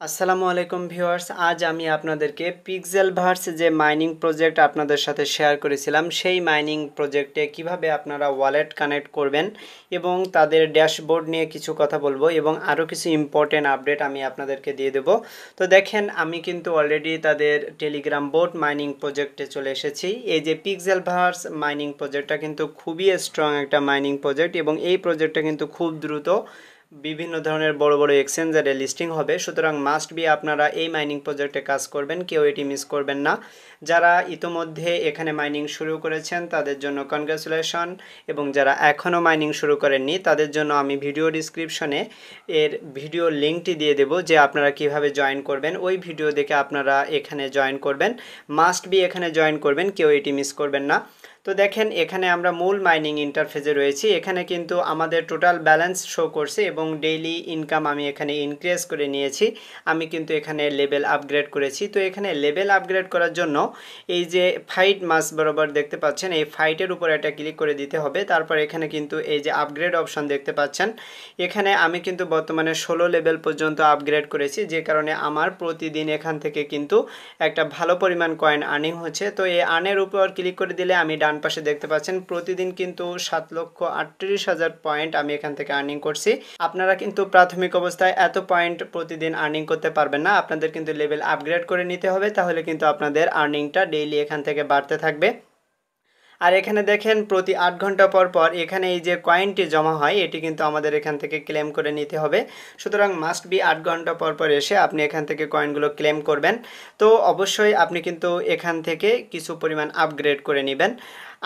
আসসালামু আলাইকুম ভিউয়ার্স, আজ আমি আপনাদেরকে পিক্সেলভার্স যে মাইনিং প্রজেক্ট আপনাদের সাথে শেয়ার করেছিলাম সেই মাইনিং প্রজেক্টে কিভাবে আপনারা ওয়ালেট কানেক্ট করবেন এবং তাদের ড্যাশবোর্ড নিয়ে কিছু কথা বলবো এবং আরও কিছু ইম্পর্টেন্ট আপডেট আমি আপনাদেরকে দিয়ে দেব। তো দেখেন, আমি কিন্তু অলরেডি তাদের টেলিগ্রাম বোট মাইনিং প্রজেক্টে চলে এসেছি। এই যে পিক্সেলভার্স মাইনিং প্রজেক্টটা কিন্তু খুবই স্ট্রং একটা মাইনিং প্রজেক্ট এবং এই প্রজেক্টটা কিন্তু খুব দ্রুত বিভিন্ন ধরনের বড় বড় এক্সচেঞ্জারে লিস্টিং হবে। সুতরাং মাস্ট বি আপনারা এই মাইনিং প্রজেক্টে কাজ করবেন, কেউ এটি মিস করবেন না। যারা ইতোমধ্যে এখানে মাইনিং শুরু করেছেন তাদের জন্য কনগ্রাচুলেশন, এবং যারা এখনও মাইনিং শুরু করেননি তাদের জন্য আমি ভিডিও ডিসক্রিপশনে এর ভিডিও লিঙ্কটি দিয়ে দেব, যে আপনারা কিভাবে জয়েন করবেন। ওই ভিডিও দেখে আপনারা এখানে জয়েন করবেন, মাস্ট বি এখানে জয়েন করবেন, কেউ এটি মিস করবেন না। তো দেখেন, এখানে আমরা মূল মাইনিং ইন্টারফেসে রয়েছি। এখানে কিন্তু আমাদের টোটাল ব্যালেন্স শো করছে এবং ডেইলি ইনকাম আমি এখানে ইনক্রিজ করে নিয়েছি। আমি কিন্তু এখানে লেভেল আপগ্রেড করেছি। তো এখানে লেভেল আপগ্রেড করার জন্য এই যে ফাইট মাস বরাবর দেখতে পাচ্ছেন, এই ফাইটের উপর একটা ক্লিক করে দিতে হবে। তারপর এখানে কিন্তু এই যে আপগ্রেড অপশন দেখতে পাচ্ছেন, এখানে আমি কিন্তু বর্তমানে 16 লেভেল পর্যন্ত আপগ্রেড করেছি, যে কারণে আমার প্রতিদিন এখান থেকে কিন্তু একটা ভালো পরিমাণ কয়েন আর্নিং হচ্ছে। তো এই আর্নের উপর ক্লিক করে দিলে আমি ডান পাশে দেখতে পাচ্ছেন প্রতিদিন কিন্তু 7,38,000 পয়েন্ট আমি এখান থেকে আর্নিং করছি। আপনারা কিন্তু প্রাথমিক অবস্থায় এত পয়েন্ট প্রতিদিন আর্নিং করতে পারবেন না, আপনাদের কিন্তু লেভেল আপগ্রেড করে নিতে হবে, তাহলে কিন্তু আপনাদের আর্নিংটা ডেইলি এখান থেকে বাড়তে থাকবে। আর এখানে দেখেন প্রতি 8 ঘন্টা পর পর এখানে এই যে কয়েনটি জমা হয় এটি কিন্তু আমাদের এখান থেকে ক্লেম করে নিতে হবে। সুতরাং মাস্ট বি 8 ঘন্টা পর পর এসে আপনি এখান থেকে কয়েনগুলো ক্লেম করবেন। তো অবশ্যই আপনি কিন্তু এখান থেকে কিছু পরিমাণ আপগ্রেড করে নেবেন।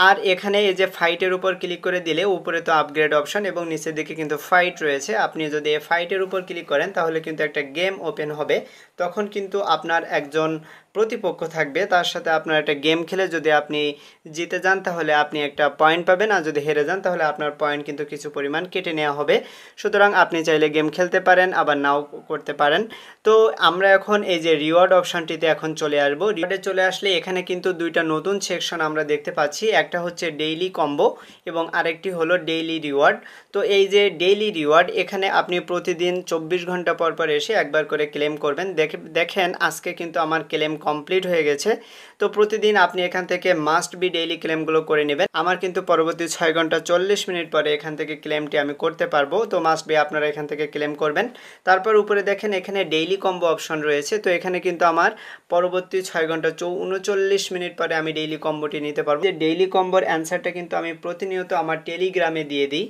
আর এখানে এই যে ফাইটের উপর ক্লিক করে দিলে উপরে তো আপগ্রেড অপশন এবং নিচের দিকে কিন্তু ফাইট রয়েছে। আপনি যদি এই ফাইটের উপর ক্লিক করেন তাহলে কিন্তু একটা গেম ওপেন হবে। তখন কিন্তু আপনার একজন প্রতিপক্ষ থাকবে, তার সাথে আপনার একটা গেম খেলে যদি আপনি জিতে যান তাহলে আপনি একটা পয়েন্ট পাবেন, আর যদি হেরে যান তাহলে আপনার পয়েন্ট কিন্তু কিছু পরিমাণ কেটে নেওয়া হবে। সুতরাং আপনি চাইলে গেম খেলতে পারেন, আবার নাও করতে পারেন। তো আমরা এখন এই যে রিওয়ার্ড অপশনটিতে এখন চলে আসবো। রিওয়ার্ডে চলে আসলে এখানে কিন্তু দুইটা নতুন সেকশন আমরা দেখতে পাচ্ছি, একটা হচ্ছে ডেইলি কম্বো এবং আরেকটি হলো ডেইলি রিওয়ার্ড। তো এই যে ডেইলি রিওয়ার্ড, এখানে আপনি প্রতিদিন 24 ঘন্টা পর পর এসে একবার করে ক্লেম করবেন। দেখেন আজকে কিন্তু আমার ক্লেম কমপ্লিট হয়ে গেছে। তো প্রতিদিন আপনি এখান থেকে মাস্ট বি ডেইলি ক্লেমগুলো করে নেবেন। আমার কিন্তু পরবর্তী 6 ঘন্টা 40 মিনিট পরে এখান থেকে ক্লেমটি আমি করতে পারবো। তো মাস্ট বি আপনারা এখান থেকে ক্লেম করবেন। তারপর উপরে দেখেন এখানে ডেইলি কম্বো অপশন রয়েছে। তো এখানে কিন্তু আমার পরবর্তী 6 ঘন্টা 39 মিনিট পরে আমি ডেইলি কম্বোটি নিতে পারবো। যে ডেইলি কম্বোর অ্যান্সারটা কিন্তু আমি প্রতিনিয়ত আমার টেলিগ্রামে দিয়ে দিই।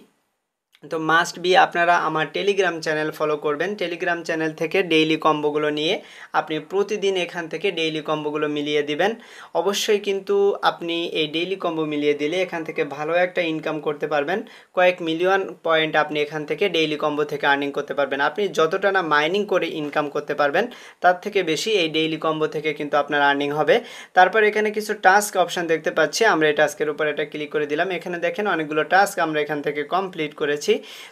তো মাস্ট বি আপনারা আমার টেলিগ্রাম চ্যানেল ফলো করবেন। টেলিগ্রাম চ্যানেল থেকে ডেইলি কম্বোগুলো নিয়ে আপনি প্রতিদিন এখান থেকে ডেইলি কম্বোগুলো মিলিয়ে দিবেন। অবশ্যই কিন্তু আপনি এই ডেইলি কম্বো মিলিয়ে দিলে এখান থেকে ভালো একটা ইনকাম করতে পারবেন। কয়েক মিলিয়ন পয়েন্ট আপনি এখান থেকে ডেইলি কম্বো থেকে আর্নিং করতে পারবেন। আপনি যতটা না মাইনিং করে ইনকাম করতে পারবেন তার থেকে বেশি এই ডেইলি কম্বো থেকে কিন্তু আপনার আর্নিং হবে। তারপর এখানে কিছু টাস্ক অপশন দেখতে পাচ্ছি, আমরা এই টাস্কের উপর এটা ক্লিক করে দিলাম। এখানে দেখেন অনেকগুলো টাস্ক আমরা এখান থেকে কমপ্লিট করেছি।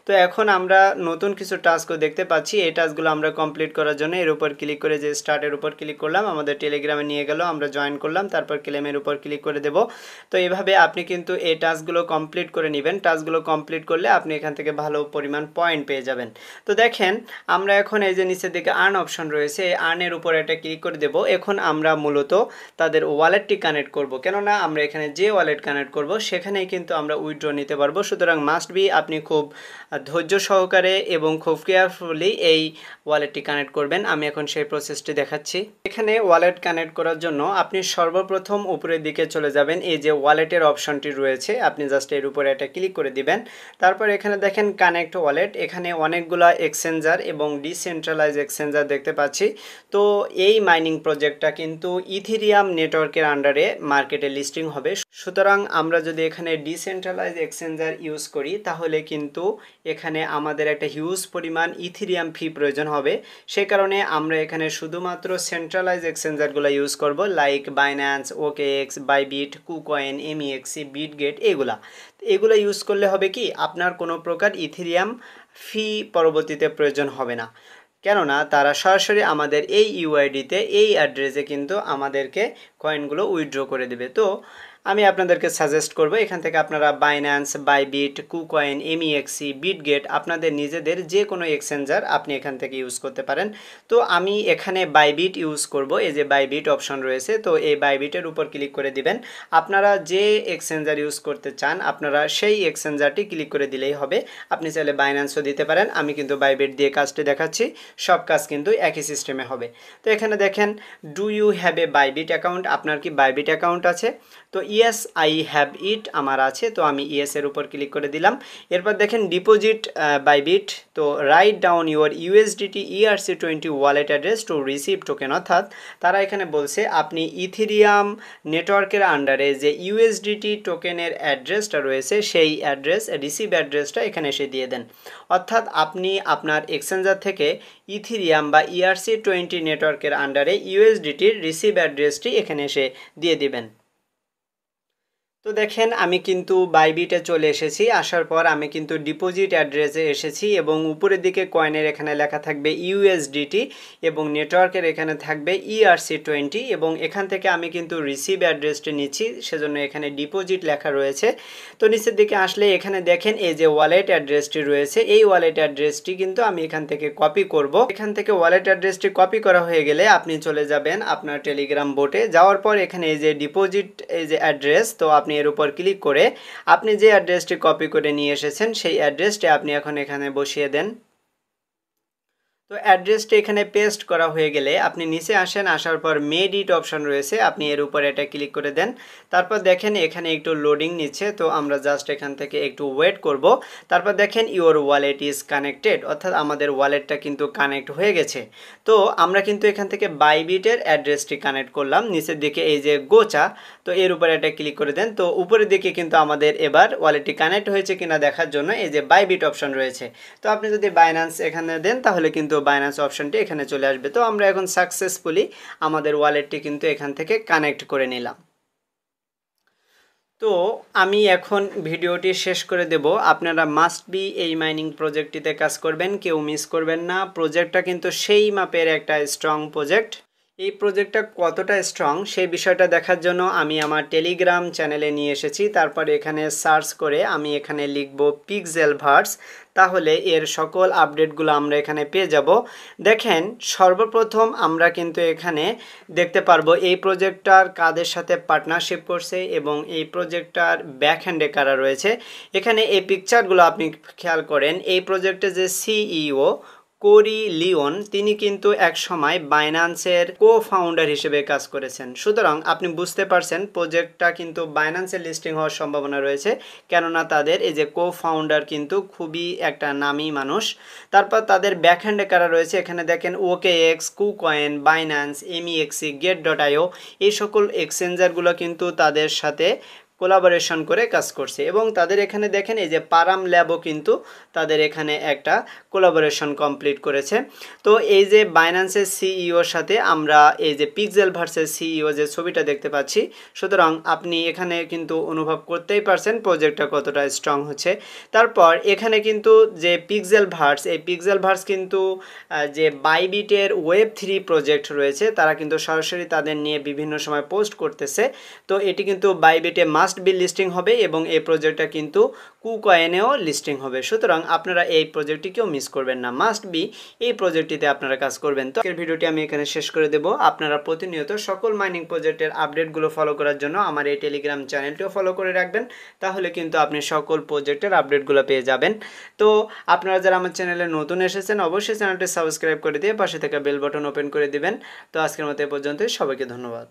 তো এখন আমরা নতুন কিছু টাস্কও দেখতে পাচ্ছি। এই টাস্কগুলো আমরা কমপ্লিট করার জন্য এর উপর ক্লিক করে যে স্টার্টের উপর ক্লিক করলাম, আমাদের টেলিগ্রামে নিয়ে গেল, আমরা জয়েন করলাম, তারপর ক্লেমের উপর ক্লিক করে দেব। তো এইভাবে আপনি কিন্তু এই টাস্কগুলো কমপ্লিট করে নেবেন। টাস্কগুলো কমপ্লিট করলে আপনি এখান থেকে ভালো পরিমাণ পয়েন্ট পেয়ে যাবেন। তো দেখেন আমরা এখন এই যে নিচের দিকে আর্ন অপশন রয়েছে, এই আর্নের উপর একটা ক্লিক করে দেব। এখন আমরা মূলত তাদের ওয়ালেটটি কানেক্ট করব, কেননা আমরা এখানে যে ওয়ালেট কানেক্ট করব সেখানেই কিন্তু আমরা উইথড্র নিতে পারবো। সুতরাং মাস্ট বি আপনি খুব ধৈর্য সহকারে এবং খুব কেয়ারফুলি এই ওয়ালেটটি কানেক্ট করবেন। আমি এখন সেই প্রসেসটি দেখাচ্ছি। এখানে ওয়ালেট কানেক্ট করার জন্য আপনি সর্বপ্রথম উপরের দিকে চলে যাবেন, এই যে ওয়ালেটের অপশনটি রয়েছে আপনি জাস্ট এর উপরে একটা ক্লিক করে দিবেন। তারপর এখানে দেখেন কানেক্ট ওয়ালেট, এখানে অনেকগুলা এক্সচেঞ্জার এবং ডিসেন্ট্রালাইজ এক্সচেঞ্জার দেখতে পাচ্ছি। তো এই মাইনিং প্রজেক্টটা কিন্তু ইথেরিয়াম নেটওয়ার্কের আন্ডারে মার্কেটে লিস্টিং হবে। সুতরাং আমরা যদি এখানে ডিসেন্ট্রালাইজ এক্সচেঞ্জার ইউজ করি তাহলে কিন্তু এখানে আমাদের একটা হিউজ পরিমাণ ইথেরিয়াম ফি প্রয়োজন হবে। সে কারণে আমরা এখানে শুধুমাত্র সেন্ট্রালাইজ এক্সচেঞ্জারগুলো ইউজ করব, like Binance, OKX, Bybit, KuCoin, MEXC, Bitget, এগুলো ইউজ করলে হবে কি আপনার কোনো প্রকার ইথেরিয়াম ফি পরবর্তীতে প্রয়োজন হবে না, কেননা তারা সরাসরি আমাদের এই ইউআইডিতে এই অ্যাড্রেসে কিন্তু আমাদেরকে কয়েনগুলো উইথড্র করে দেবে। তো আমি আপনাদেরকে সাজেস্ট করব এখান থেকে আপনারা Binance, Bybit, KuCoin, MEXC, Bitget আপনাদের নিজেদের যে কোনো এক্সচেঞ্জার আপনি এখান থেকে ইউজ করতে পারেন। তো আমি এখানে বাইবিট ইউজ করব, এই যে বাইবিট অপশন রয়েছে, তো এই বাইবিটের উপর ক্লিক করে দিবেন। আপনারা যে এক্সচেঞ্জার ইউজ করতে চান আপনারা সেই এক্সচেঞ্জারটি ক্লিক করে দিলেই হবে। আপনি চাইলে বাইন্যান্সও দিতে পারেন, আমি কিন্তু বাইবিট দিয়ে কাজটি দেখাচ্ছি, সব কাজ কিন্তু একই সিস্টেমে হবে। তো এখানে দেখেন do you have a Bybit account, আপনার কি বাইবিট অ্যাকাউন্ট আছে? তো ইয়েস আই হ্যাভ ইট, আমার আছে, তো আমি ইয়েসের উপর ক্লিক করে দিলাম। এরপর দেখেন ডিপোজিট বাইবিট, তো write down your USDT ERC20 wallet address to receive token, অর্থাৎ তারা এখানে বলছে আপনি ইথেরিয়াম নেটওয়ার্কের আন্ডারে যে ইউএসডিটি টোকেনের অ্যাড্রেসটা রয়েছে সেই অ্যাড্রেস রিসিভ অ্যাড্রেসটা এখানে এসে দিয়ে দেন। অর্থাৎ আপনি আপনার এক্সচেঞ্জার থেকে ইথেরিয়াম বা ERC20 নেটওয়ার্কের আন্ডারে ইউএসডিটির রিসিভ অ্যাড্রেসটি এখানে এসে দিয়ে দিবেন। তো দেখেন আমি কিন্তু বাইবিটে চলে এসেছি, আসার পর আমি কিন্তু ডিপোজিট অ্যাড্রেসে এসেছি এবং উপরের দিকে কয়েনের এখানে লেখা থাকবে ইউএসডিটি এবং নেটওয়ার্কের এখানে থাকবে ERC20 এবং এখান থেকে আমি কিন্তু রিসিভ অ্যাড্রেসটি নিচ্ছি, সেজন্য এখানে ডিপোজিট লেখা রয়েছে। তো নিচের দিকে আসলে এখানে দেখেন এই যে ওয়ালেট অ্যাড্রেসটি রয়েছে, এই ওয়ালেট অ্যাড্রেসটি কিন্তু আমি এখান থেকে কপি করব। এখান থেকে ওয়ালেট অ্যাড্রেসটি কপি করা হয়ে গেলে আপনি চলে যাবেন আপনার টেলিগ্রাম বোটে, যাওয়ার পর এখানে এই যে ডিপোজিট এই যে অ্যাড্রেস, তো আপনি এর উপর ক্লিক করে আপনি যে অ্যাড্রেসটি কপি করে নিয়ে এসেছেন সেই অ্যাড্রেসটি আপনি এখন এখানে বসিয়ে দেন। তো অ্যাড্রেসটা এখানে পেস্ট করা হয়ে গেলে আপনি নিচে আসেন, আসার পর মেড ইট অপশন রয়েছে, আপনি এর উপর এটা ক্লিক করে দেন। তারপর দেখেন এখানে একটু লোডিং নিচ্ছে, তো আমরা জাস্ট এখান থেকে একটু ওয়েট করব। তারপর দেখেন ইওর ওয়ালেট ইজ কানেক্টেড, অর্থাৎ আমাদের ওয়ালেটটা কিন্তু কানেক্ট হয়ে গেছে। তো আমরা কিন্তু এখান থেকে বাইবিটের অ্যাড্রেসটি কানেক্ট করলাম, নিচের দিকে এই যে গোচা, তো এর উপরে এটা ক্লিক করে দেন। তো উপরের দিকে কিন্তু আমাদের এবার ওয়ালেটটি কানেক্ট হয়েছে কিনা দেখার জন্য এই যে বাইবিট অপশন রয়েছে। তো আপনি যদি বাইন্যান্স এখানে দেন তাহলে কিন্তু বাইন্যান্স অপশনটি এখানে চলে আসবে। তো আমরা এখন সাকসেসফুলি আমাদের ওয়ালেটটি কিন্তু এখান থেকে কানেক্ট করে নিলাম। তো আমি এখন ভিডিওটি শেষ করে দেব। আপনারা মাস্ট বি এই মাইনিং প্রজেক্টটিতে কাজ করবেন, কেউ মিস করবেন না। প্রজেক্টটা কিন্তু সেই মাপের একটা স্ট্রং প্রজেক্ট। এই প্রজেক্টটা কতটা স্ট্রং সেই বিষয়টা দেখার জন্য আমি আমার টেলিগ্রাম চ্যানেলে নিয়ে এসেছি। তারপর এখানে সার্চ করে আমি এখানে লিখব পিক্সেলভার্স, তাহলে এর সকল আপডেটগুলো আমরা এখানে পেয়ে যাব। দেখেন সর্বপ্রথম আমরা কিন্তু এখানে দেখতে পারবো এই প্রজেক্টটার কাদের সাথে পার্টনারশিপ করছে এবং এই প্রজেক্টটার ব্যাকহ্যান্ডে কারা রয়েছে। এখানে এই পিকচারগুলো আপনি খেয়াল করেন, এই প্রজেক্টে যে সিইও কোরি লিওন তিনি কিন্তু এক সময় বাইন্যান্সের কো-ফাউন্ডার হিসেবে কাজ করেছেন। সুতরাং আপনি বুঝতে পারছেন প্রজেক্টটা কিন্তু বাইন্যান্সের লিস্টিং হওয়ার সম্ভাবনা রয়েছে, কেননা তাদের এই যে কো-ফাউন্ডার কিন্তু খুবই একটা নামী মানুষ। তারপর তাদের ব্যাকহ্যান্ডে কারা রয়েছে এখানে দেখেন OKX, কুকয়েন, বাইন্যান্স, এমইএক্সি, get.io এই সকল এক্সচেঞ্জারগুলো কিন্তু তাদের সাথে কোলাবোরেশন করে কাজ করছে এবং তাদের এখানে দেখেন এই যে পারাম ল্যাবও কিন্তু তাদের এখানে একটা কোলাবোরেশন কমপ্লিট করেছে। তো এই যে বাইন্যান্সের সিইওর সাথে আমরা এই যে পিক্সেলভার্সের সিইও যে ছবিটা দেখতে পাচ্ছি, সুতরাং আপনি এখানে কিন্তু অনুভব করতেই পারছেন প্রজেক্টটা কতটা স্ট্রং হচ্ছে। তারপর এখানে কিন্তু যে পিক্সেলভার্স, এই পিক্সেলভার্স কিন্তু যে বাইবিটের Web3 প্রজেক্ট রয়েছে তারা কিন্তু সরাসরি তাদের নিয়ে বিভিন্ন সময় পোস্ট করতেছে। তো এটি কিন্তু বাইবিটে মাস্ট বি লিস্টিং হবে এবং এই প্রজেক্টটা কিন্তু কুকয়েনেও লিস্টিং হবে। সুতরাং আপনারা এই প্রজেক্টটিকেও মিস করবেন না, মাস্ট বি এই প্রজেক্টটিতে আপনারা কাজ করবেন। তো আজকের ভিডিওটি আমি এখানে শেষ করে দেব। আপনারা প্রতিনিয়ত সকল মাইনিং প্রজেক্টের আপডেটগুলো ফলো করার জন্য আমার এই টেলিগ্রাম চ্যানেলটিও ফলো করে রাখবেন, তাহলে কিন্তু আপনি সকল প্রজেক্টের আপডেটগুলো পেয়ে যাবেন। তো আপনারা যারা আমার চ্যানেলে নতুন এসেছেন অবশ্যই চ্যানেলটি সাবস্ক্রাইব করে দিয়ে পাশে থাকা বেল বাটন ওপেন করে দিবেন। তো আজকের মতো এ পর্যন্তই, সবাইকে ধন্যবাদ।